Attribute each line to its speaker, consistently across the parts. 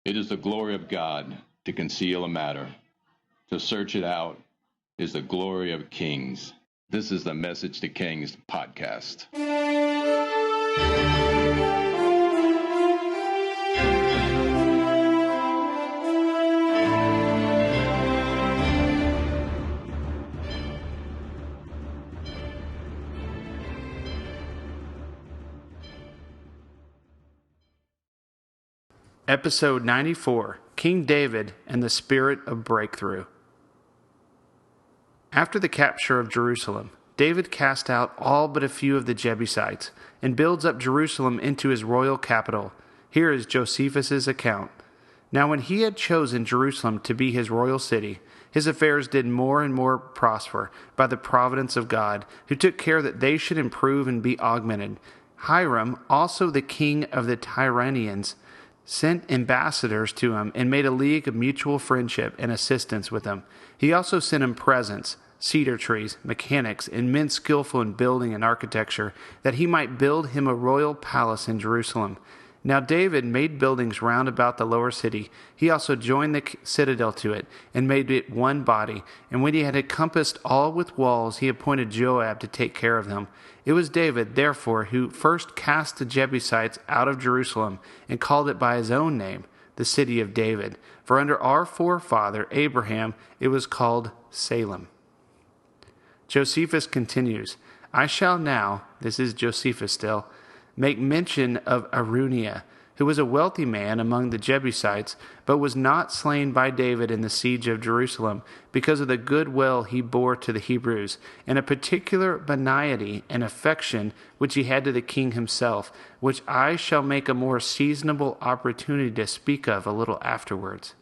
Speaker 1: It is the glory of God to conceal a matter. To search it out is the glory of kings. This is the Message to Kings podcast.
Speaker 2: Episode 94, King David and the Spirit of Breakthrough. After the capture of Jerusalem, David cast out all but a few of the Jebusites and builds up Jerusalem into his royal capital. Here is Josephus' account. Now when he had chosen Jerusalem to be his royal city, his affairs did more and more prosper by the providence of God, who took care that they should improve and be augmented. Hiram, also the king of the Tyrenians, sent ambassadors to him and made a league of mutual friendship and assistance with him. He also sent him presents, cedar trees, mechanics, and men skillful in building and architecture, that he might build him a royal palace in Jerusalem. Now David made buildings round about the lower city. He also joined the citadel to it, and made it one body. And when he had encompassed all with walls, he appointed Joab to take care of them. It was David, therefore, who first cast the Jebusites out of Jerusalem, and called it by his own name, the city of David. For under our forefather Abraham it was called Salem. Josephus continues, I shall now, this is Josephus still, make mention of Araunah, who was a wealthy man among the Jebusites, but was not slain by David in the siege of Jerusalem, because of the good will he bore to the Hebrews, and a particular benignity and affection which he had to the king himself, which I shall make a more seasonable opportunity to speak of a little afterwards.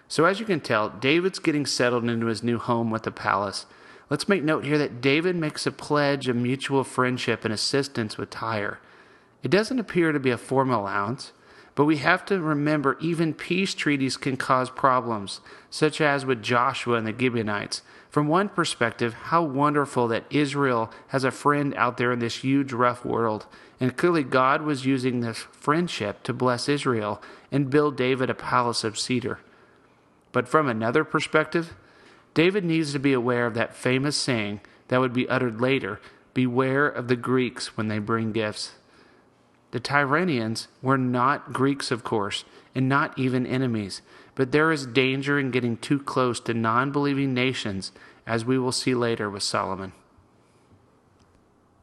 Speaker 2: So as you can tell, David's getting settled into his new home with the palace. Let's make note here that David makes a pledge of mutual friendship and assistance with Tyre. It doesn't appear to be a formal allowance, but we have to remember even peace treaties can cause problems, such as with Joshua and the Gibeonites. From one perspective, how wonderful that Israel has a friend out there in this huge, rough world. And clearly God was using this friendship to bless Israel and build David a palace of cedar. But from another perspective, David needs to be aware of that famous saying that would be uttered later, beware of the Greeks when they bring gifts. The Tyrenians were not Greeks, of course, and not even enemies, but there is danger in getting too close to non-believing nations, as we will see later with Solomon.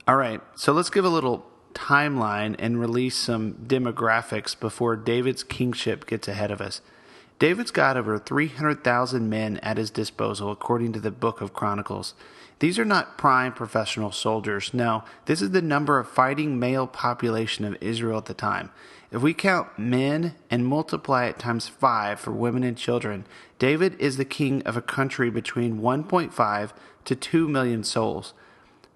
Speaker 2: All right, so let's give a little timeline and release some demographics before David's kingship gets ahead of us. David's got over 300,000 men at his disposal, according to the book of Chronicles. These are not prime professional soldiers. No, this is the number of fighting male population of Israel at the time. If we count men and multiply it times 5 for women and children, David is the king of a country between 1.5 to 2 million souls.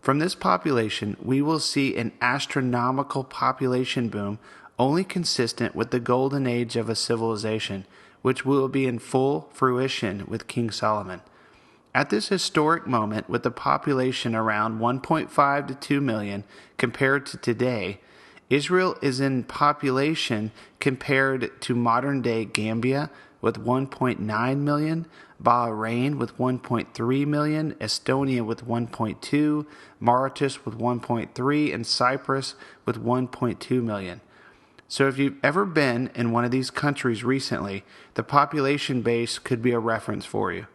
Speaker 2: From this population, we will see an astronomical population boom only consistent with the golden age of a civilization, which will be in full fruition with King Solomon. At this historic moment, with the population around 1.5 to 2 million compared to today, Israel is in population compared to modern-day Gambia with 1.9 million, Bahrain with 1.3 million, Estonia with 1.2, Mauritius with 1.3, and Cyprus with 1.2 million. So if you've ever been in one of these countries recently, the population base could be a reference for you.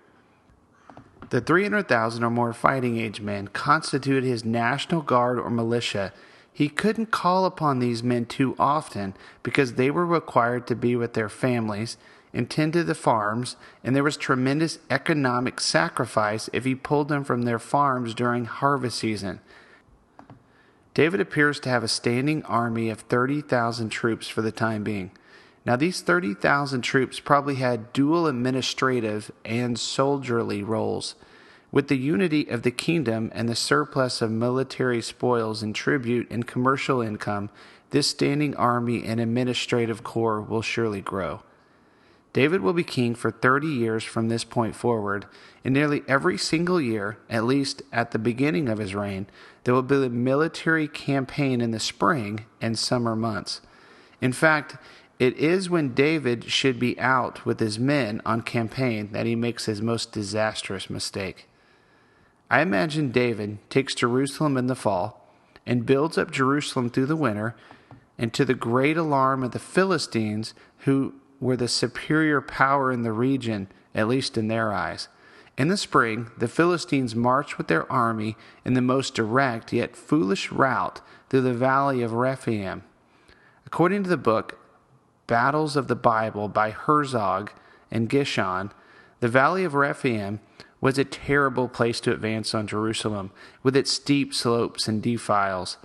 Speaker 2: The 300,000 or more fighting age men constituted his National Guard or militia. He couldn't call upon these men too often because they were required to be with their families and tend to the farms, and there was tremendous economic sacrifice if he pulled them from their farms during harvest season. David appears to have a standing army of 30,000 troops for the time being. Now, these 30,000 troops probably had dual administrative and soldierly roles. With the unity of the kingdom and the surplus of military spoils and tribute and commercial income, this standing army and administrative corps will surely grow. David will be king for 30 years from this point forward, and nearly every single year, at least at the beginning of his reign, there will be a military campaign in the spring and summer months. In fact, It is when David should be out with his men on campaign that he makes his most disastrous mistake. I imagine David takes Jerusalem in the fall and builds up Jerusalem through the winter, and to the great alarm of the Philistines, who were the superior power in the region, at least in their eyes. In the spring, the Philistines marched with their army in the most direct yet foolish route through the Valley of Rephaim. According to the book Battles of the Bible by Herzog and Gishon, the Valley of Rephaim was a terrible place to advance on Jerusalem, with its steep slopes and defiles.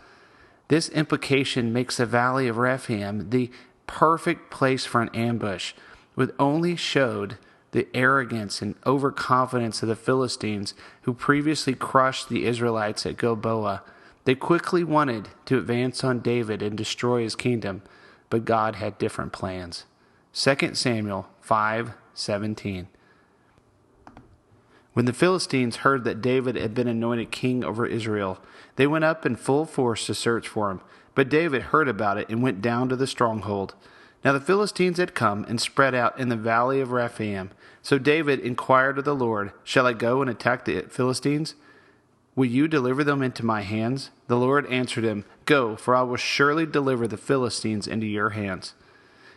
Speaker 2: This implication makes the Valley of Rephaim the perfect place for an ambush, which only showed the arrogance and overconfidence of the Philistines, who previously crushed the Israelites at Gilboa. They quickly wanted to advance on David and destroy his kingdom, but God had different plans. 2 Samuel 5:17. When the Philistines heard that David had been anointed king over Israel, they went up in full force to search for him. But David heard about it and went down to the stronghold. Now the Philistines had come and spread out in the Valley of Rephaim. So David inquired of the Lord, "Shall I go and attack the Philistines? Will you deliver them into my hands?" The Lord answered him, "Go, for I will surely deliver the Philistines into your hands."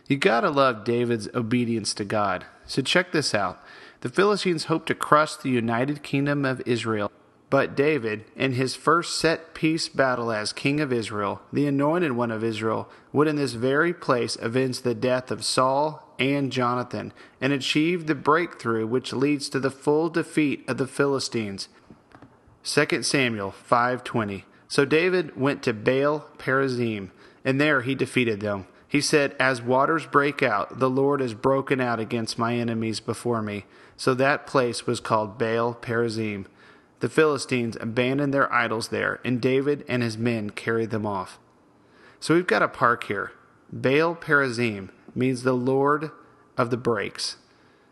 Speaker 2: You gotta love David's obedience to God. So check this out. The Philistines hoped to crush the united kingdom of Israel. But David, in his first set-piece battle as king of Israel, the anointed one of Israel, would in this very place avenge the death of Saul and Jonathan, and achieve the breakthrough which leads to the full defeat of the Philistines. 2 Samuel 5:20. So David went to Baal Perazim, and there he defeated them. He said, "As waters break out, the Lord has broken out against my enemies before me." So that place was called Baal Perazim. The Philistines abandoned their idols there, and David and his men carried them off. So we've got a park here. Baal Perazim means the Lord of the breaks.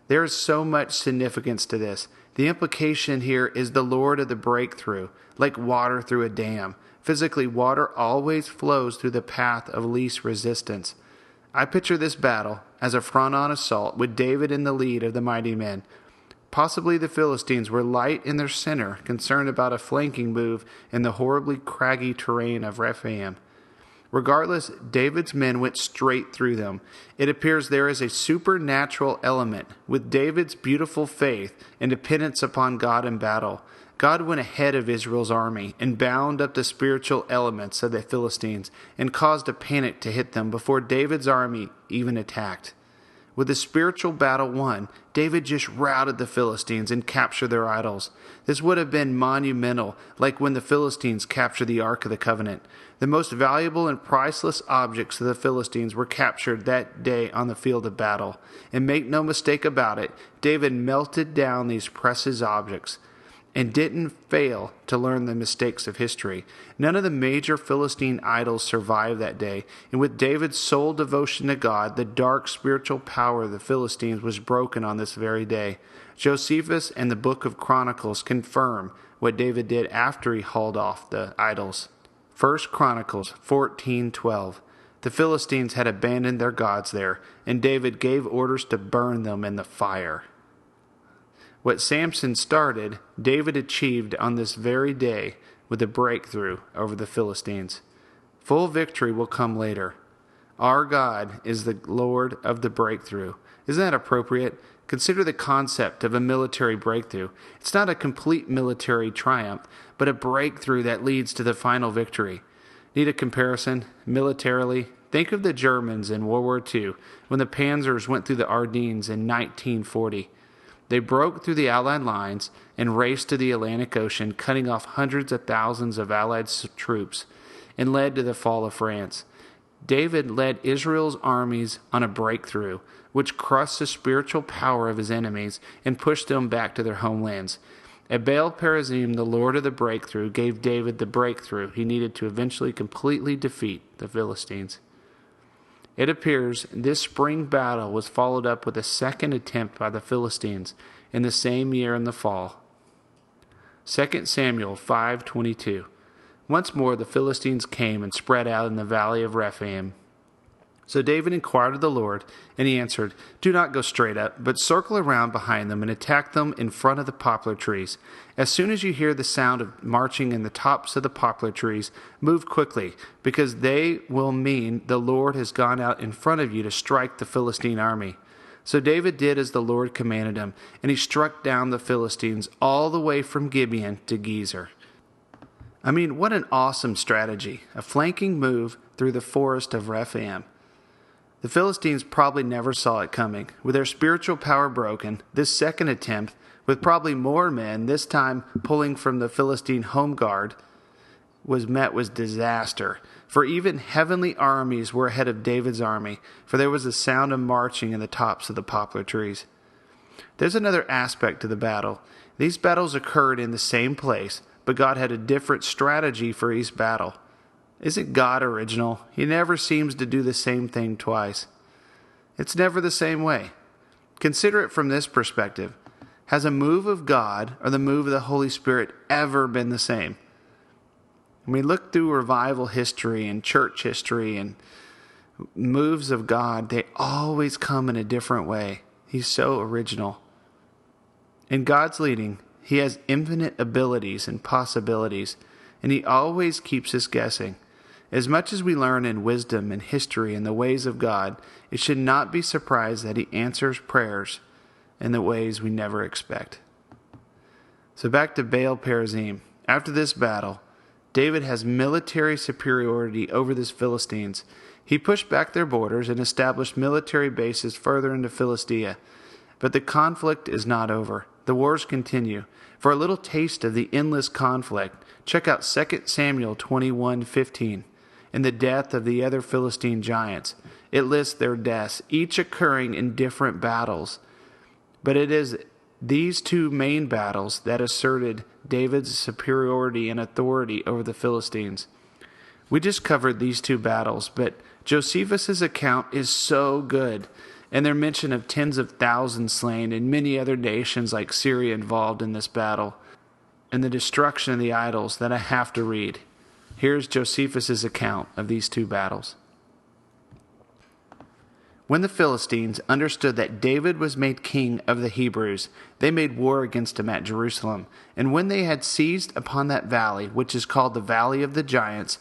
Speaker 2: There is so much significance to this. The implication here is the Lord of the breakthrough, like water through a dam. Physically, water always flows through the path of least resistance. I picture this battle as a front-on assault with David in the lead of the mighty men. Possibly the Philistines were light in their center, concerned about a flanking move in the horribly craggy terrain of Rephaim. Regardless, David's men went straight through them. It appears there is a supernatural element with David's beautiful faith and dependence upon God in battle. God went ahead of Israel's army and bound up the spiritual elements of the Philistines and caused a panic to hit them before David's army even attacked. With the spiritual battle won, David just routed the Philistines and captured their idols. This would have been monumental, like when the Philistines captured the Ark of the Covenant. The most valuable and priceless objects of the Philistines were captured that day on the field of battle. And make no mistake about it, David melted down these precious objects and didn't fail to learn the mistakes of history. None of the major Philistine idols survived that day, and with David's sole devotion to God, the dark spiritual power of the Philistines was broken on this very day. Josephus and the book of Chronicles confirm what David did after he hauled off the idols. 1 Chronicles 14:12. The Philistines had abandoned their gods there, and David gave orders to burn them in the fire. What Samson started, David achieved on this very day with a breakthrough over the Philistines. Full victory will come later. Our God is the Lord of the breakthrough. Isn't that appropriate? Consider the concept of a military breakthrough. It's not a complete military triumph, but a breakthrough that leads to the final victory. Need a comparison? Militarily, think of the Germans in World War II when the Panzers went through the Ardennes in 1940. They broke through the Allied lines and raced to the Atlantic Ocean, cutting off hundreds of thousands of Allied troops, and led to the fall of France. David led Israel's armies on a breakthrough, which crushed the spiritual power of his enemies and pushed them back to their homelands. At Baal Perazim, the Lord of the breakthrough gave David the breakthrough he needed to eventually completely defeat the Philistines. It appears this spring battle was followed up with a second attempt by the Philistines in the same year in the fall. 2 Samuel 5:22. Once more the Philistines came and spread out in the Valley of Rephaim. So David inquired of the Lord, and he answered, "Do not go straight up, but circle around behind them and attack them in front of the poplar trees. As soon as you hear the sound of marching in the tops of the poplar trees, move quickly, because they will mean the Lord has gone out in front of you to strike the Philistine army." So David did as the Lord commanded him, and he struck down the Philistines all the way from Gibeon to Gezer. I mean, what an awesome strategy, a flanking move through the forest of Rephaim. The Philistines probably never saw it coming. With their spiritual power broken, this second attempt, with probably more men, this time pulling from the Philistine home guard, was met with disaster. For even heavenly armies were ahead of David's army, for there was a sound of marching in the tops of the poplar trees. There's another aspect to the battle. These battles occurred in the same place, but God had a different strategy for each battle. Isn't God original? He never seems to do the same thing twice. It's never the same way. Consider it from this perspective. Has a move of God or the move of the Holy Spirit ever been the same? When we look through revival history and church history and moves of God, they always come in a different way. He's so original. In God's leading, He has infinite abilities and possibilities, and He always keeps us guessing. As much as we learn in wisdom and history and the ways of God, it should not be surprised that He answers prayers in the ways we never expect. So back to Baal Perazim. After this battle, David has military superiority over the Philistines. He pushed back their borders and established military bases further into Philistia. But the conflict is not over. The wars continue. For a little taste of the endless conflict, check out 2 Samuel 21:15. And the death of the other Philistine giants. It lists their deaths, each occurring in different battles. But it is these two main battles that asserted David's superiority and authority over the Philistines. We just covered these two battles, but Josephus' account is so good, and their mention of tens of thousands slain and many other nations like Syria involved in this battle, and the destruction of the idols that I have to read. Here's Josephus' account of these two battles. When the Philistines understood that David was made king of the Hebrews, they made war against him at Jerusalem. And when they had seized upon that valley, which is called the Valley of the Giants,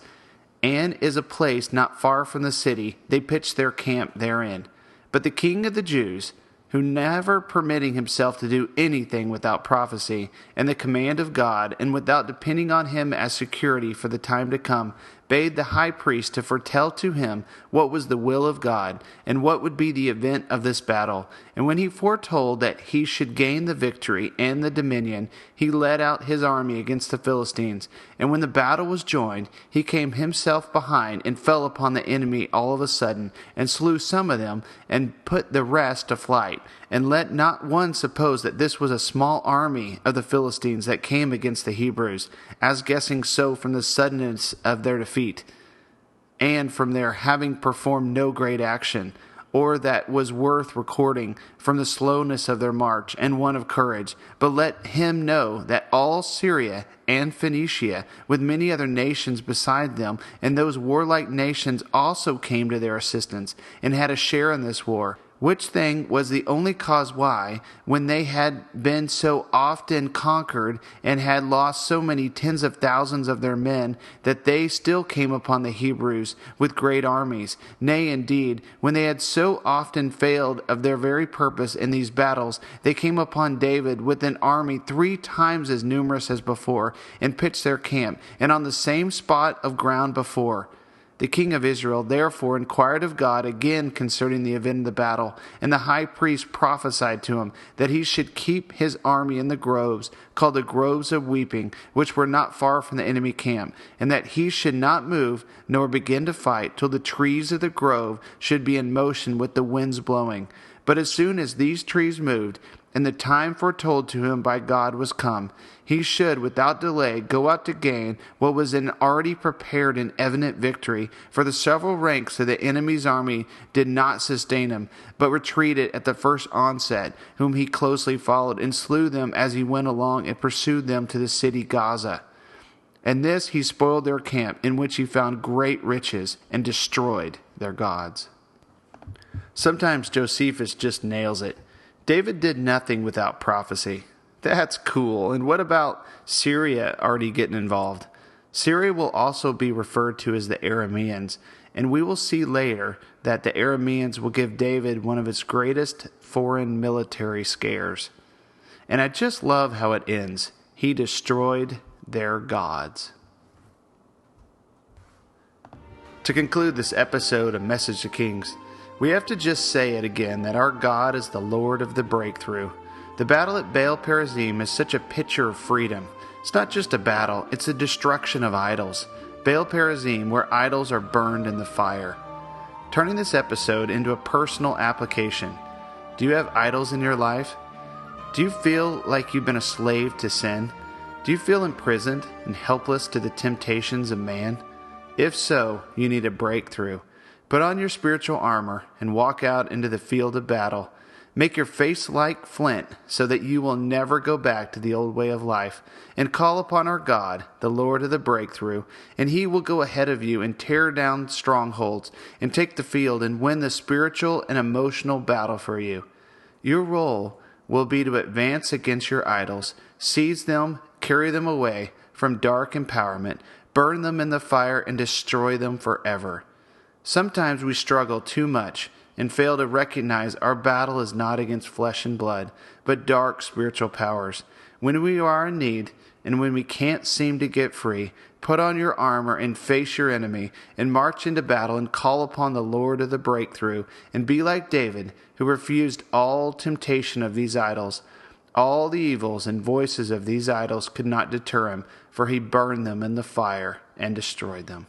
Speaker 2: and is a place not far from the city, they pitched their camp therein. But the king of the Jews, who never permitting himself to do anything without prophecy and the command of God, and without depending on him as security for the time to come, bade the high priest to foretell to him what was the will of God, and what would be the event of this battle. And when he foretold that he should gain the victory and the dominion, he led out his army against the Philistines. And when the battle was joined, he came himself behind, and fell upon the enemy all of a sudden, and slew some of them, and put the rest to flight. And let not one suppose that this was a small army of the Philistines that came against the Hebrews, as guessing so from the suddenness of their defeat, and from their having performed no great action, or that was worth recording, from the slowness of their march, and want of courage. But let him know that all Syria and Phoenicia, with many other nations beside them, and those warlike nations also came to their assistance, and had a share in this war. Which thing was the only cause why, when they had been so often conquered, and had lost so many tens of thousands of their men, that they still came upon the Hebrews with great armies. Nay, indeed, when they had so often failed of their very purpose in these battles, they came upon David with an army 3 times as numerous as before, and pitched their camp, and on the same spot of ground before. The king of Israel therefore inquired of God again concerning the event of the battle, and the high priest prophesied to him that he should keep his army in the groves, called the groves of weeping, which were not far from the enemy camp, and that he should not move, nor begin to fight, till the trees of the grove should be in motion with the winds blowing. But as soon as these trees moved, and the time foretold to him by God was come, he should without delay go out to gain what was an already prepared and evident victory, for the several ranks of the enemy's army did not sustain him, but retreated at the first onset, whom he closely followed, and slew them as he went along, and pursued them to the city Gaza. And this he spoiled their camp, in which he found great riches, and destroyed their gods. Sometimes Josephus just nails it. David did nothing without prophecy. That's cool. And what about Syria already getting involved? Syria will also be referred to as the Arameans, and we will see later that the Arameans will give David one of his greatest foreign military scares. And I just love how it ends. He destroyed their gods. To conclude this episode of Message to Kings, we have to just say it again that our God is the Lord of the breakthrough. The battle at Baal Perazim is such a picture of freedom. It's not just a battle, it's a destruction of idols. Baal Perazim, where idols are burned in the fire. Turning this episode into a personal application. Do you have idols in your life? Do you feel like you've been a slave to sin? Do you feel imprisoned and helpless to the temptations of man? If so, you need a breakthrough. Put on your spiritual armor and walk out into the field of battle. Make your face like flint so that you will never go back to the old way of life, and call upon our God, the Lord of the breakthrough, and He will go ahead of you and tear down strongholds and take the field and win the spiritual and emotional battle for you. Your role will be to advance against your idols, seize them, carry them away from dark empowerment, burn them in the fire, and destroy them forever. Sometimes we struggle too much and fail to recognize our battle is not against flesh and blood, but dark spiritual powers. When we are in need and when we can't seem to get free, put on your armor and face your enemy and march into battle and call upon the Lord of the breakthrough, and be like David, who refused all temptation of these idols. All the evils and voices of these idols could not deter him, for he burned them in the fire and destroyed them.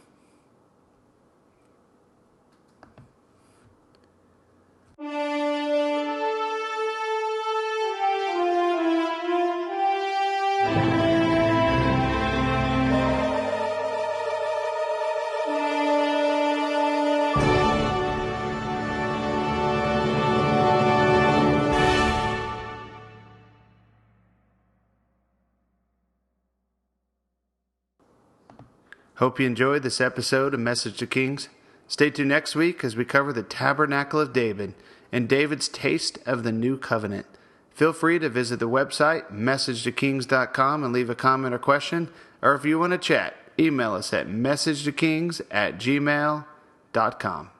Speaker 2: Hope you enjoyed this episode of Message to Kings. Stay tuned next week as we cover the Tabernacle of David and David's taste of the new covenant. Feel free to visit the website, messagetokings.com, and leave a comment or question. Or if you want to chat, email us at messagetokings@gmail.com.